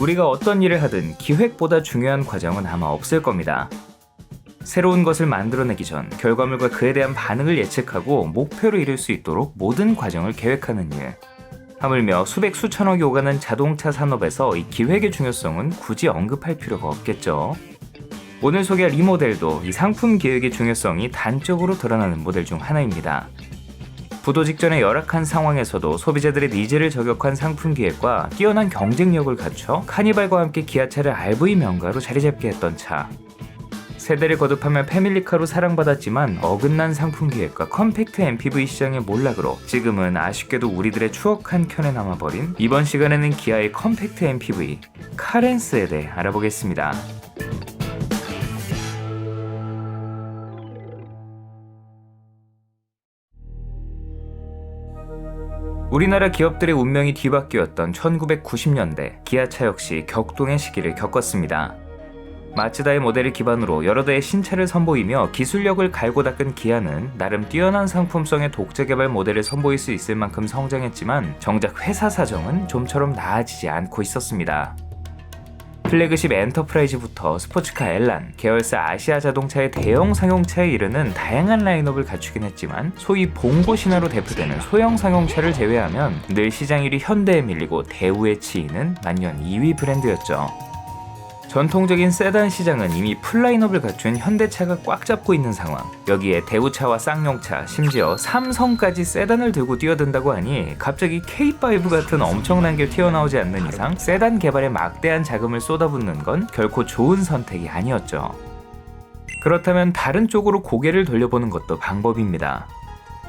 우리가 어떤 일을 하든 기획보다 중요한 과정은 아마 없을 겁니다. 새로운 것을 만들어내기 전 결과물과 그에 대한 반응을 예측하고 목표를 이룰 수 있도록 모든 과정을 계획하는 일. 하물며 수백 수천억이 오가는 자동차 산업에서 이 기획의 중요성은 굳이 언급할 필요가 없겠죠. 오늘 소개할 이 모델도 이 상품 기획의 중요성이 단적으로 드러나는 모델 중 하나입니다. 부도 직전의 열악한 상황에서도 소비자들의 니즈를 저격한 상품 기획과 뛰어난 경쟁력을 갖춰 카니발과 함께 기아차를 RV 명가로 자리잡게 했던 차. 세대를 거듭하며 패밀리카로 사랑받았지만 어긋난 상품 기획과 컴팩트 MPV 시장의 몰락으로 지금은 아쉽게도 우리들의 추억 한 켠에 남아버린 이번 시간에는 기아의 컴팩트 MPV 카렌스에 대해 알아보겠습니다. 우리나라 기업들의 운명이 뒤바뀌었던 1990년대, 기아차 역시 격동의 시기를 겪었습니다. 마츠다의 모델을 기반으로 여러 대의 신차를 선보이며 기술력을 갈고 닦은 기아는 나름 뛰어난 상품성의 독자 개발 모델을 선보일 수 있을 만큼 성장했지만 정작 회사 사정은 좀처럼 나아지지 않고 있었습니다. 플래그십 엔터프라이즈부터 스포츠카 엘란, 계열사 아시아 자동차의 대형 상용차에 이르는 다양한 라인업을 갖추긴 했지만 소위 봉고 신화로 대표되는 소형 상용차를 제외하면 늘 시장 1위 현대에 밀리고 대우에 치이는 만년 2위 브랜드였죠. 전통적인 세단 시장은 이미 풀라인업을 갖춘 현대차가 꽉 잡고 있는 상황. 여기에 대우차와 쌍용차, 심지어 삼성까지 세단을 들고 뛰어든다고 하니 갑자기 K5 같은 엄청난 게 튀어나오지 않는 이상 세단 개발에 막대한 자금을 쏟아붓는 건 결코 좋은 선택이 아니었죠. 그렇다면 다른 쪽으로 고개를 돌려보는 것도 방법입니다.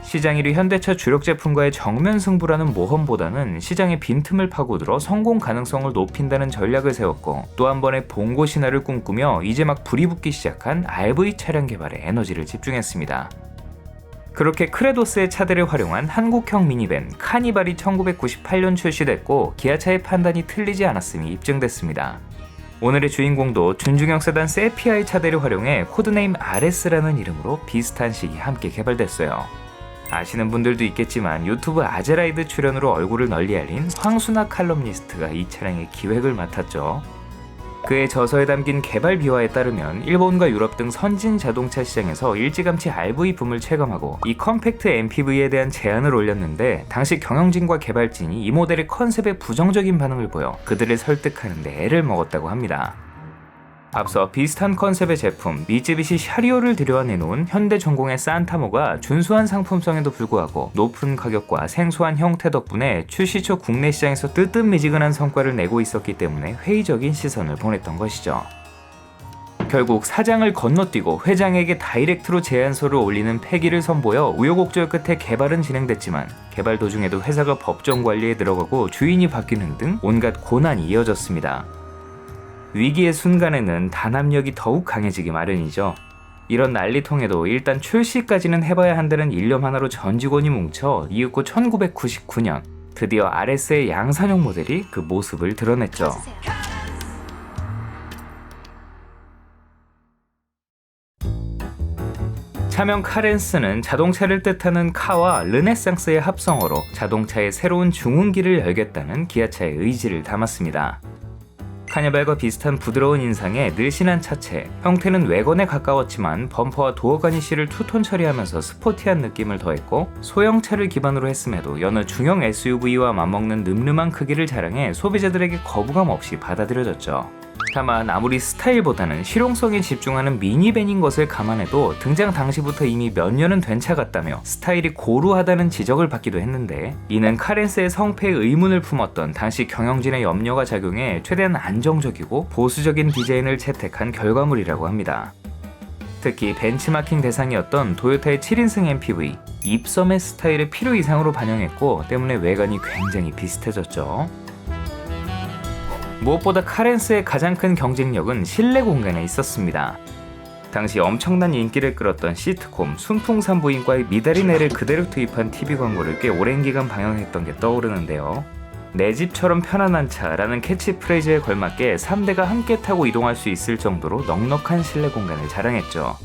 시장 1위 현대차 주력 제품과의 정면 승부라는 모험보다는 시장의 빈틈을 파고들어 성공 가능성을 높인다는 전략을 세웠고 또 한 번의 봉고 신화를 꿈꾸며 이제 막 불이 붙기 시작한 RV 차량 개발에 에너지를 집중했습니다. 그렇게 크레도스의 차대를 활용한 한국형 미니밴 카니발이 1998년 출시됐고 기아차의 판단이 틀리지 않았음이 입증됐습니다. 오늘의 주인공도 준중형 세단 세피아의 차대를 활용해 코드네임 RS라는 이름으로 비슷한 시기에 함께 개발됐어요. 아시는 분들도 있겠지만 유튜브 아제라이드 출연으로 얼굴을 널리 알린 황순아 칼럼니스트가 이 차량의 기획을 맡았죠. 그의 저서에 담긴 개발 비화에 따르면 일본과 유럽 등 선진 자동차 시장에서 일찌감치 RV 붐을 체감하고 이 컴팩트 MPV에 대한 제안을 올렸는데 당시 경영진과 개발진이 이 모델의 컨셉에 부정적인 반응을 보여 그들을 설득하는 데 애를 먹었다고 합니다. 앞서 비슷한 컨셉의 제품 미쯔비시 샤리오를 들여와 내놓은 현대전공의 산타모가 준수한 상품성에도 불구하고 높은 가격과 생소한 형태 덕분에 출시 초 국내 시장에서 뜨뜻미지근한 성과를 내고 있었기 때문에 회의적인 시선을 보냈던 것이죠. 결국 사장을 건너뛰고 회장에게 다이렉트로 제안서를 올리는 패기를 선보여 우여곡절 끝에 개발은 진행됐지만 개발 도중에도 회사가 법정 관리에 들어가고 주인이 바뀌는 등 온갖 고난이 이어졌습니다. 위기의 순간에는 단합력이 더욱 강해지기 마련이죠. 이런 난리통에도 일단 출시까지는 해봐야 한다는 일념 하나로 전 직원이 뭉쳐 이윽고 1999년 드디어 RS의 양산형 모델이 그 모습을 드러냈죠. 차명 카렌스는 자동차를 뜻하는 카와 르네상스의 합성어로 자동차의 새로운 중흥기를 열겠다는 기아차의 의지를 담았습니다. 카니발과 비슷한 부드러운 인상에 늘씬한 차체, 형태는 외건에 가까웠지만 범퍼와 도어 가니쉬를 투톤 처리하면서 스포티한 느낌을 더했고 소형차를 기반으로 했음에도 여느 중형 SUV와 맞먹는 늠름한 크기를 자랑해 소비자들에게 거부감 없이 받아들여졌죠. 다만 아무리 스타일보다는 실용성에 집중하는 미니밴인 것을 감안해도 등장 당시부터 이미 몇 년은 된 차 같다며 스타일이 고루하다는 지적을 받기도 했는데 이는 카렌스의 성패에 의문을 품었던 당시 경영진의 염려가 작용해 최대한 안정적이고 보수적인 디자인을 채택한 결과물이라고 합니다. 특히 벤치마킹 대상이었던 도요타의 7인승 MPV 입섬의 스타일을 필요 이상으로 반영했고 때문에 외관이 굉장히 비슷해졌죠. 무엇보다 카렌스의 가장 큰 경쟁력은 실내 공간에 있었습니다. 당시 엄청난 인기를 끌었던 시트콤 순풍산부인과의 미다리네를 그대로 투입한 TV 광고를 꽤 오랜 기간 방영했던 게 떠오르는데요. 내 집처럼 편안한 차라는 캐치프레이즈에 걸맞게 3대가 함께 타고 이동할 수 있을 정도로 넉넉한 실내 공간을 자랑했죠.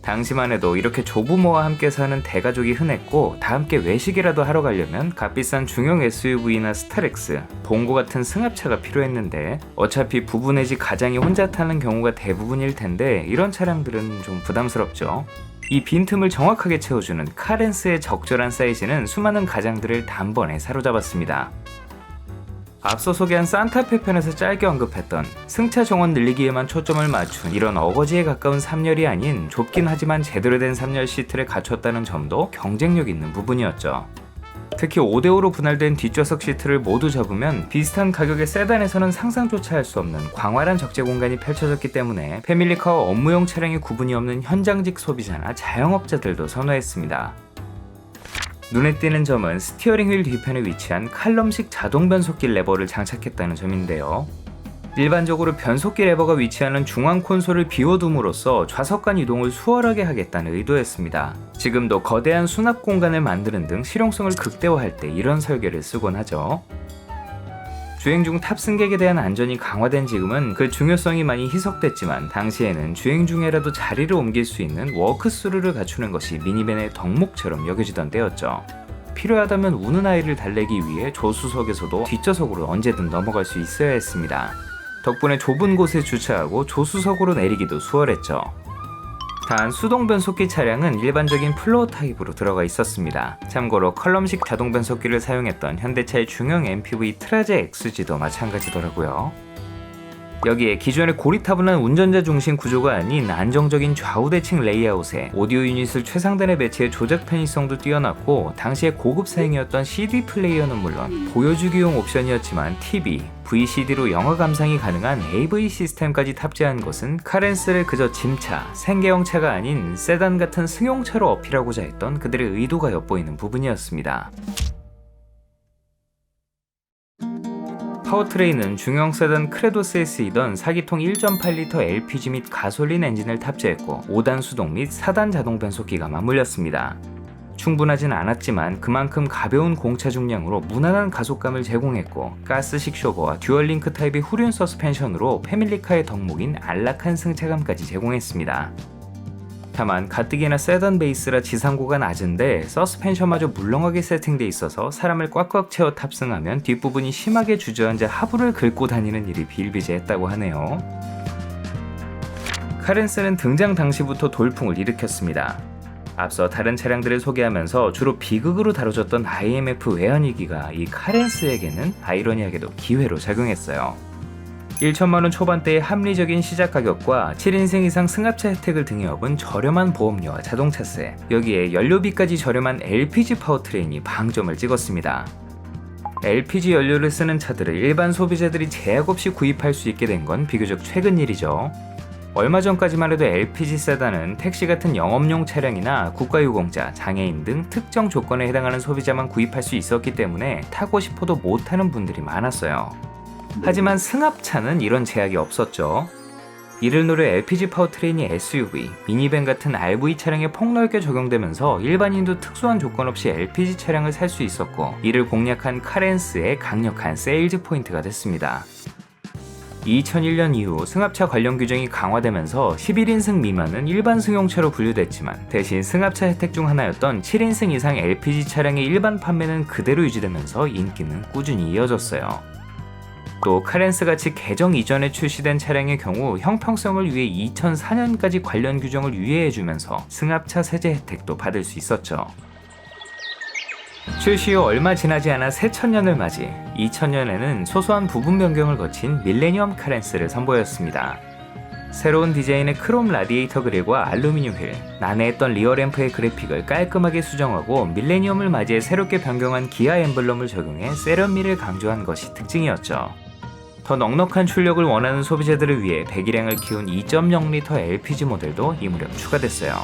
당시만 해도 이렇게 조부모와 함께 사는 대가족이 흔했고 다 함께 외식이라도 하러 가려면 값비싼 중형 SUV나 스타렉스, 봉고 같은 승합차가 필요했는데 어차피 부부 내지 가장이 혼자 타는 경우가 대부분일 텐데 이런 차량들은 좀 부담스럽죠. 이 빈틈을 정확하게 채워주는 카렌스의 적절한 사이즈는 수많은 가장들을 단번에 사로잡았습니다. 앞서 소개한 산타페 편에서 짧게 언급했던 승차 정원 늘리기에만 초점을 맞춘 이런 어거지에 가까운 3열이 아닌 좁긴 하지만 제대로 된 3열 시트를 갖췄다는 점도 경쟁력 있는 부분이었죠. 특히 5대5로 분할된 뒷좌석 시트를 모두 접으면 비슷한 가격의 세단에서는 상상조차 할 수 없는 광활한 적재 공간이 펼쳐졌기 때문에 패밀리카와 업무용 차량의 구분이 없는 현장직 소비자나 자영업자들도 선호했습니다. 눈에 띄는 점은 스티어링 휠 뒤편에 위치한 칼럼식 자동 변속기 레버를 장착했다는 점인데요. 일반적으로 변속기 레버가 위치하는 중앙 콘솔을 비워둠으로써 좌석 간 이동을 수월하게 하겠다는 의도였습니다. 지금도 거대한 수납 공간을 만드는 등 실용성을 극대화할 때 이런 설계를 쓰곤 하죠. 주행 중 탑승객에 대한 안전이 강화된 지금은 그 중요성이 많이 희석됐지만 당시에는 주행 중에라도 자리를 옮길 수 있는 워크스루를 갖추는 것이 미니밴의 덕목처럼 여겨지던 때였죠. 필요하다면 우는 아이를 달래기 위해 조수석에서도 뒷좌석으로 언제든 넘어갈 수 있어야 했습니다. 덕분에 좁은 곳에 주차하고 조수석으로 내리기도 수월했죠. 단 수동 변속기 차량은 일반적인 플로어 타입으로 들어가 있었습니다. 참고로 컬럼식 자동 변속기를 사용했던 현대차의 중형 MPV 트라제 XG도 마찬가지더라고요. 여기에 기존의 고리타분한 운전자 중심 구조가 아닌 안정적인 좌우 대칭 레이아웃에 오디오 유닛을 최상단에 배치해 조작 편의성도 뛰어났고 당시에 고급 사양이었던 CD 플레이어는 물론 보여주기용 옵션이었지만 TV, VCD로 영화 감상이 가능한 AV 시스템까지 탑재한 것은 카렌스를 그저 짐차, 생계형차가 아닌 세단 같은 승용차로 어필하고자 했던 그들의 의도가 엿보이는 부분이었습니다. 파워트레인은 중형 세단 크레도스에 쓰이던 4기통 1.8L LPG 및 가솔린 엔진을 탑재했고 5단 수동 및 4단 자동 변속기가 맞물렸습니다. 충분하진 않았지만 그만큼 가벼운 공차 중량으로 무난한 가속감을 제공했고 가스식 쇼버와 듀얼링크 타입의 후륜 서스펜션으로 패밀리카의 덕목인 안락한 승차감까지 제공했습니다. 다만 가뜩이나 세단 베이스라 지상고가 낮은데 서스펜션마저 물렁하게 세팅돼 있어서 사람을 꽉꽉 채워 탑승하면 뒷부분이 심하게 주저앉아 하부를 긁고 다니는 일이 비일비재했다고 하네요. 카렌스는 등장 당시부터 돌풍을 일으켰습니다. 앞서 다른 차량들을 소개하면서 주로 비극으로 다뤄졌던 IMF 외환위기가 이 카렌스에게는 아이러니하게도 기회로 작용했어요. 1천만원 초반대의 합리적인 시작 가격과 7인승 이상 승합차 혜택을 등에 업은 저렴한 보험료와 자동차세, 여기에 연료비까지 저렴한 LPG 파워트레인이 방점을 찍었습니다. LPG 연료를 쓰는 차들을 일반 소비자들이 제약 없이 구입할 수 있게 된 건 비교적 최근 일이죠. 얼마 전까지만 해도 LPG 세단은 택시 같은 영업용 차량이나 국가유공자, 장애인 등 특정 조건에 해당하는 소비자만 구입할 수 있었기 때문에 타고 싶어도 못하는 분들이 많았어요. 하지만 승합차는 이런 제약이 없었죠. 이를 노려 LPG 파워트레인이 SUV, 미니밴 같은 RV 차량에 폭넓게 적용되면서 일반인도 특수한 조건 없이 LPG 차량을 살 수 있었고 이를 공략한 카렌스의 강력한 세일즈 포인트가 됐습니다. 2001년 이후 승합차 관련 규정이 강화되면서 11인승 미만은 일반 승용차로 분류됐지만 대신 승합차 혜택 중 하나였던 7인승 이상 LPG 차량의 일반 판매는 그대로 유지되면서 인기는 꾸준히 이어졌어요. 또 카렌스같이 개정 이전에 출시된 차량의 경우 형평성을 위해 2004년까지 관련 규정을 유예해주면서 승합차 세제 혜택도 받을 수 있었죠. 출시 후 얼마 지나지 않아 새천년을 맞이 2000년에는 소소한 부분 변경을 거친 밀레니엄 카렌스를 선보였습니다. 새로운 디자인의 크롬 라디에이터 그릴과 알루미늄 휠, 난해했던 리어램프의 그래픽을 깔끔하게 수정하고 밀레니엄을 맞이해 새롭게 변경한 기아 엠블럼을 적용해 세련미를 강조한 것이 특징이었죠. 더 넉넉한 출력을 원하는 소비자들을 위해 배기량을 키운 2.0L LPG 모델도 이 무렵 추가됐어요.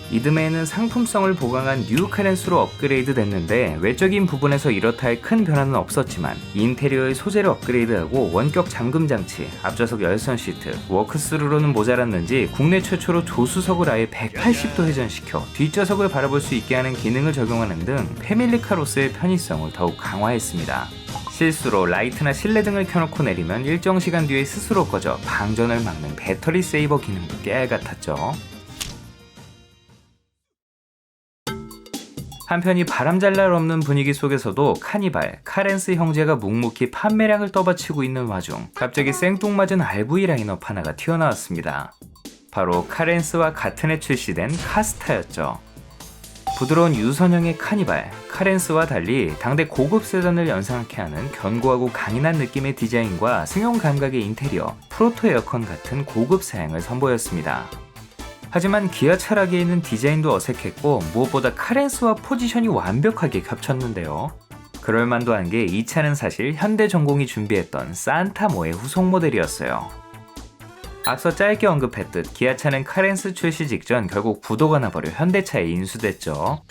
이듬해에는 상품성을 보강한 뉴 카렌스로 업그레이드 됐는데 외적인 부분에서 이렇다 할 큰 변화는 없었지만 인테리어의 소재를 업그레이드하고 원격 잠금 장치, 앞좌석 열선 시트, 워크스루로는 모자랐는지 국내 최초로 조수석을 아예 180도 회전시켜 뒷좌석을 바라볼 수 있게 하는 기능을 적용하는 등 패밀리카로서의 편의성을 더욱 강화했습니다. 실수로 라이트나 실내등을 켜놓고 내리면 일정 시간 뒤에 스스로 꺼져 방전을 막는 배터리 세이버 기능도 깨알 같았죠. 한편 이 바람잘날 없는 분위기 속에서도 카니발, 카렌스 형제가 묵묵히 판매량을 떠받치고 있는 와중 갑자기 생뚱맞은 RV 라인업 하나가 튀어나왔습니다. 바로 카렌스와 같은 해 출시된 카스타였죠. 부드러운 유선형의 카니발, 카렌스와 달리 당대 고급 세단을 연상케 하는 견고하고 강인한 느낌의 디자인과 승용 감각의 인테리어, 프로토 에어컨 같은 고급 사양을 선보였습니다. 하지만 기아 차량에는 디자인도 어색했고 무엇보다 카렌스와 포지션이 완벽하게 겹쳤는데요. 그럴만도 한 게 이 차는 사실 현대전공이 준비했던 산타모의 후속 모델이었어요. 앞서 짧게 언급했듯 기아차는 카렌스 출시 직전 결국 부도가 나버려 현대차에 인수됐죠.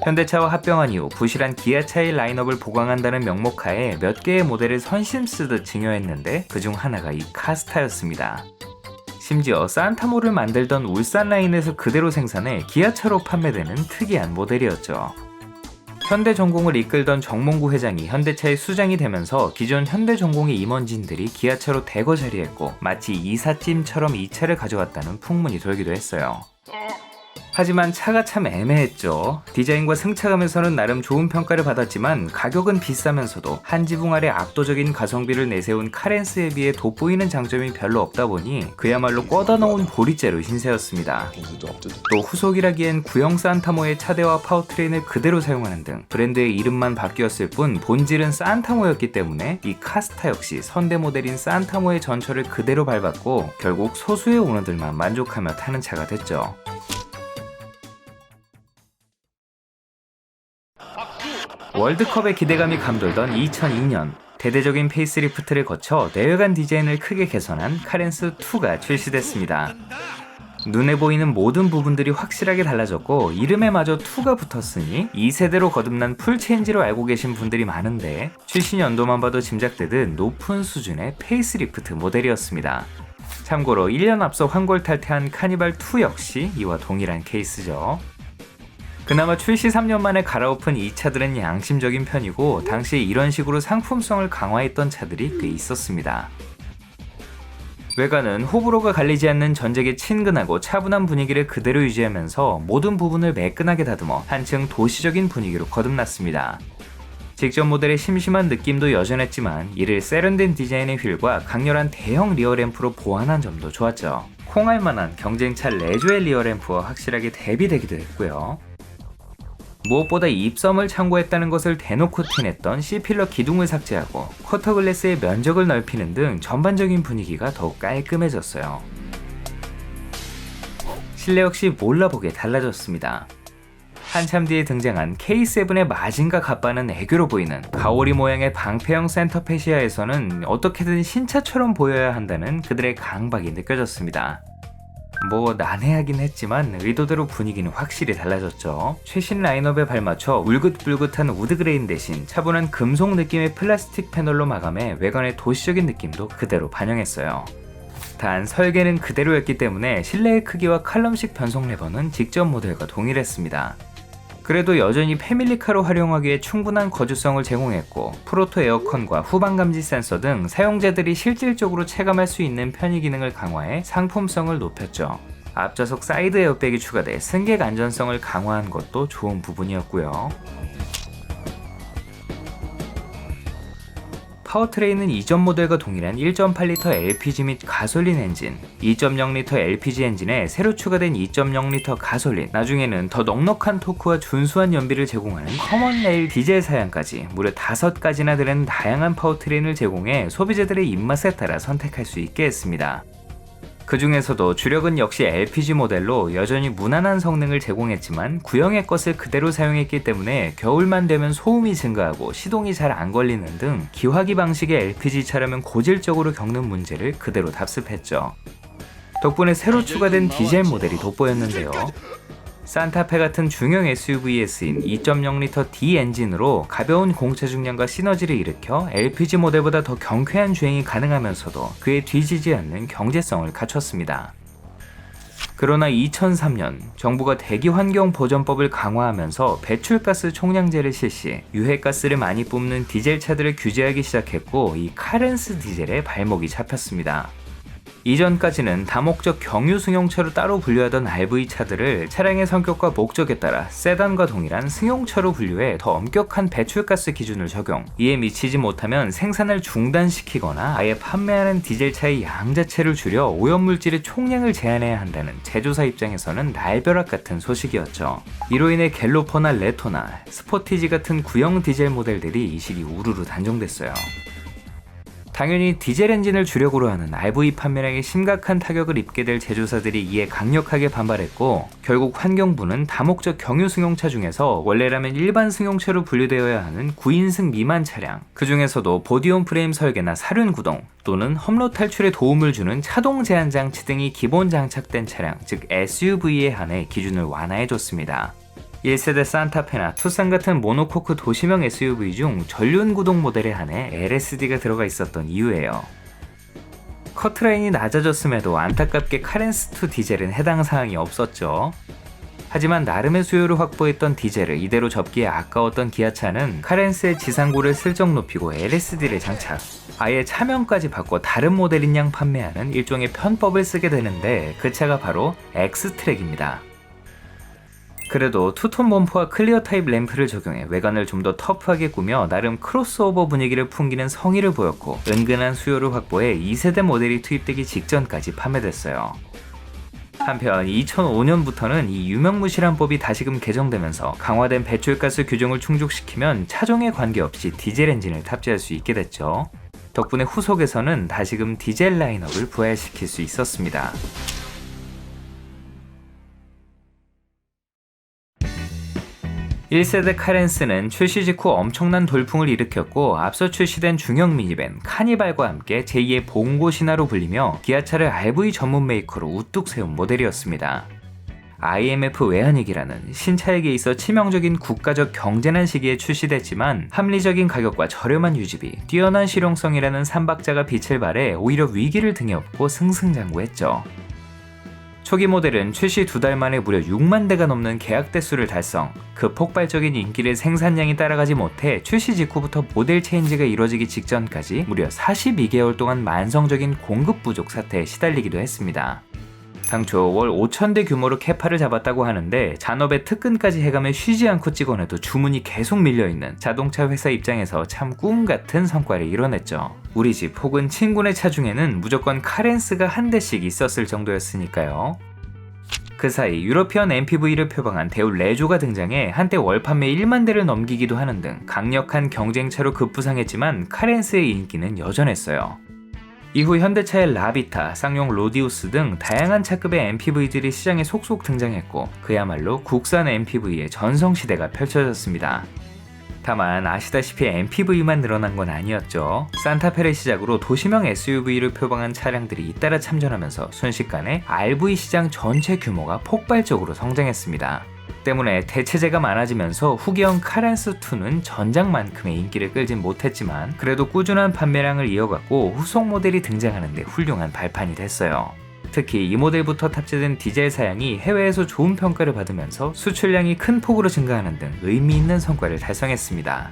현대차와 합병한 이후 부실한 기아차의 라인업을 보강한다는 명목하에 몇 개의 모델을 선심 쓰듯 증여했는데 그중 하나가 이 카스타였습니다. 심지어 산타모를 만들던 울산 라인에서 그대로 생산해 기아차로 판매되는 특이한 모델이었죠. 현대전공을 이끌던 정몽구 회장이 현대차의 수장이 되면서 기존 현대전공의 임원진들이 기아차로 대거 자리했고 마치 이삿짐처럼 이 차를 가져왔다는 풍문이 돌기도 했어요. 하지만 차가 참 애매했죠. 디자인과 승차감에서는 나름 좋은 평가를 받았지만 가격은 비싸면서도 한 지붕 아래 압도적인 가성비를 내세운 카렌스에 비해 돋보이는 장점이 별로 없다 보니 그야말로 꿔다 넣은 보리째로 신세였습니다. 또 후속이라기엔 구형 산타모의 차대와 파워트레인을 그대로 사용하는 등 브랜드의 이름만 바뀌었을 뿐 본질은 산타모였기 때문에 이 카스타 역시 선대 모델인 산타모의 전철을 그대로 밟았고 결국 소수의 오너들만 만족하며 타는 차가 됐죠. 월드컵의 기대감이 감돌던 2002년 대대적인 페이스리프트를 거쳐 내외관 디자인을 크게 개선한 카렌스2가 출시됐습니다. 눈에 보이는 모든 부분들이 확실하게 달라졌고 이름에마저 2가 붙었으니 2세대로 거듭난 풀체인지로 알고 계신 분들이 많은데 출시 연도만 봐도 짐작되듯 높은 수준의 페이스리프트 모델이었습니다. 참고로 1년 앞서 환골탈태한 카니발2 역시 이와 동일한 케이스죠. 그나마 출시 3년 만에 갈아엎은 이 차들은 양심적인 편이고 당시에 이런 식으로 상품성을 강화했던 차들이 꽤 있었습니다. 외관은 호불호가 갈리지 않는 전적의 친근하고 차분한 분위기를 그대로 유지하면서 모든 부분을 매끈하게 다듬어 한층 도시적인 분위기로 거듭났습니다. 직전 모델의 심심한 느낌도 여전했지만 이를 세련된 디자인의 휠과 강렬한 대형 리어램프로 보완한 점도 좋았죠. 콩알만한 경쟁차 레조의 리어램프와 확실하게 대비되기도 했고요. 무엇보다 입섬을 참고했다는 것을 대놓고 티냈던 C필러 기둥을 삭제하고 쿼터글래스의 면적을 넓히는 등 전반적인 분위기가 더욱 깔끔해졌어요. 실내 역시 몰라보게 달라졌습니다. 한참 뒤에 등장한 K7의 마징가 갑바는 애교로 보이는 가오리 모양의 방패형 센터페시아에서는 어떻게든 신차처럼 보여야 한다는 그들의 강박이 느껴졌습니다. 난해하긴 했지만 의도대로 분위기는 확실히 달라졌죠. 최신 라인업에 발맞춰 울긋불긋한 우드그레인 대신 차분한 금속 느낌의 플라스틱 패널로 마감해 외관의 도시적인 느낌도 그대로 반영했어요. 단 설계는 그대로였기 때문에 실내의 크기와 칼럼식 변속 레버는 직전 모델과 동일했습니다. 그래도 여전히 패밀리카로 활용하기에 충분한 거주성을 제공했고 프로토 에어컨과 후방 감지 센서 등 사용자들이 실질적으로 체감할 수 있는 편의 기능을 강화해 상품성을 높였죠. 앞좌석 사이드 에어백이 추가돼 승객 안전성을 강화한 것도 좋은 부분이었고요. 파워트레인은 이전 모델과 동일한 1.8L LPG 및 가솔린 엔진, 2.0L LPG 엔진에 새로 추가된 2.0L 가솔린, 나중에는 더 넉넉한 토크와 준수한 연비를 제공하는 커먼 레일 디젤 사양까지 무려 5가지나 되는 다양한 파워트레인을 제공해 소비자들의 입맛에 따라 선택할 수 있게 했습니다. 그 중에서도 주력은 역시 LPG 모델로 여전히 무난한 성능을 제공했지만 구형의 것을 그대로 사용했기 때문에 겨울만 되면 소음이 증가하고 시동이 잘 안 걸리는 등 기화기 방식의 LPG 차라면 고질적으로 겪는 문제를 그대로 답습했죠. 덕분에 새로 추가된 디젤 모델이 돋보였는데요. 산타페 같은 중형 SUV에 쓰인 2.0L D 엔진으로 가벼운 공차 중량과 시너지를 일으켜 LPG 모델보다 더 경쾌한 주행이 가능하면서도 그에 뒤지지 않는 경제성을 갖췄습니다. 그러나 2003년 정부가 대기환경보전법을 강화하면서 배출가스 총량제를 실시, 유해가스를 많이 뿜는 디젤 차들을 규제하기 시작했고 이 카렌스 디젤에 발목이 잡혔습니다. 이전까지는 다목적 경유 승용차로 따로 분류하던 RV차들을 차량의 성격과 목적에 따라 세단과 동일한 승용차로 분류해 더 엄격한 배출가스 기준을 적용, 이에 미치지 못하면 생산을 중단시키거나 아예 판매하는 디젤차의 양 자체를 줄여 오염물질의 총량을 제한해야 한다는 제조사 입장에서는 날벼락 같은 소식이었죠. 이로 인해 갤로퍼나 레토나, 스포티지 같은 구형 디젤 모델들이 이 시기 우르르 단종됐어요. 당연히 디젤 엔진을 주력으로 하는 RV 판매량에 심각한 타격을 입게 될 제조사들이 이에 강력하게 반발했고, 결국 환경부는 다목적 경유 승용차 중에서 원래라면 일반 승용차로 분류되어야 하는 9인승 미만 차량, 그 중에서도 보디온 프레임 설계나 사륜 구동 또는 험로 탈출에 도움을 주는 차동 제한 장치 등이 기본 장착된 차량, 즉 SUV에 한해 기준을 완화해줬습니다. 1세대 산타페나 투싼 같은 모노코크 도시명 SUV 중 전륜 구동 모델에 한해 LSD가 들어가 있었던 이유예요. 커트라인이 낮아졌음에도 안타깝게 카렌스2 디젤은 해당 사항이 없었죠. 하지만 나름의 수요를 확보했던 디젤을 이대로 접기에 아까웠던 기아차는 카렌스의 지상고를 슬쩍 높이고 LSD를 장착, 아예 차명까지 바꿔 다른 모델인 양 판매하는 일종의 편법을 쓰게 되는데, 그 차가 바로 엑스트랙입니다. 그래도 투톤 범퍼와 클리어 타입 램프를 적용해 외관을 좀 더 터프하게 꾸며 나름 크로스오버 분위기를 풍기는 성의를 보였고, 은근한 수요를 확보해 2세대 모델이 투입되기 직전까지 판매됐어요. 한편 2005년부터는 이 유명무실한 법이 다시금 개정되면서 강화된 배출가스 규정을 충족시키면 차종에 관계없이 디젤 엔진을 탑재할 수 있게 됐죠. 덕분에 후속에서는 다시금 디젤 라인업을 부활시킬 수 있었습니다. 1세대 카렌스는 출시 직후 엄청난 돌풍을 일으켰고, 앞서 출시된 중형 미니밴 카니발과 함께 제2의 봉고 신화로 불리며 기아차를 RV 전문 메이커로 우뚝 세운 모델이었습니다. IMF 외환위기라는 신차에게 있어 치명적인 국가적 경제난 시기에 출시됐지만 합리적인 가격과 저렴한 유지비, 뛰어난 실용성이라는 삼박자가 빛을 발해 오히려 위기를 등에 업고 승승장구했죠. 초기 모델은 출시 2달 만에 무려 6만 대가 넘는 계약 대수를 달성, 그 폭발적인 인기를 생산량이 따라가지 못해 출시 직후부터 모델 체인지가 이뤄지기 직전까지 무려 42개월 동안 만성적인 공급 부족 사태에 시달리기도 했습니다. 당초 월 5,000대 규모로 캐파를 잡았다고 하는데, 잔업에 특근까지 해가며 쉬지 않고 찍어내도 주문이 계속 밀려있는 자동차 회사 입장에서 참 꿈같은 성과를 이뤄냈죠. 우리 집 혹은 친구네 차 중에는 무조건 카렌스가 한 대씩 있었을 정도였으니까요. 그 사이 유러피언 MPV를 표방한 데올 레조가 등장해 한때 월 판매 1만 대를 넘기기도 하는 등 강력한 경쟁차로 급부상했지만 카렌스의 인기는 여전했어요. 이후 현대차의 라비타, 쌍용 로디우스 등 다양한 차급의 MPV들이 시장에 속속 등장했고, 그야말로 국산 MPV의 전성시대가 펼쳐졌습니다. 다만 아시다시피 MPV만 늘어난 건 아니었죠. 산타페를 시작으로 도시명 SUV를 표방한 차량들이 잇따라 참전하면서 순식간에 RV 시장 전체 규모가 폭발적으로 성장했습니다. 때문에 대체재가 많아지면서 후기형 카렌스2는 전작만큼의 인기를 끌진 못했지만 그래도 꾸준한 판매량을 이어갔고 후속 모델이 등장하는데 훌륭한 발판이 됐어요. 특히 이 모델부터 탑재된 디젤 사양이 해외에서 좋은 평가를 받으면서 수출량이 큰 폭으로 증가하는 등 의미 있는 성과를 달성했습니다.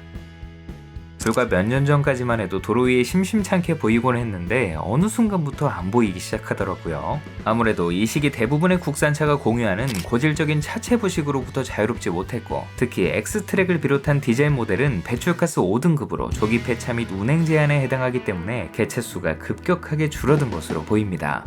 불과 몇 년 전까지만 해도 도로 위에 심심찮게 보이곤 했는데 어느 순간부터 안 보이기 시작하더라고요. 아무래도 이 시기 대부분의 국산차가 공유하는 고질적인 차체 부식으로부터 자유롭지 못했고, 특히 X트랙을 비롯한 디젤 모델은 배출가스 5등급으로 조기 폐차 및 운행 제한에 해당하기 때문에 개체수가 급격하게 줄어든 것으로 보입니다.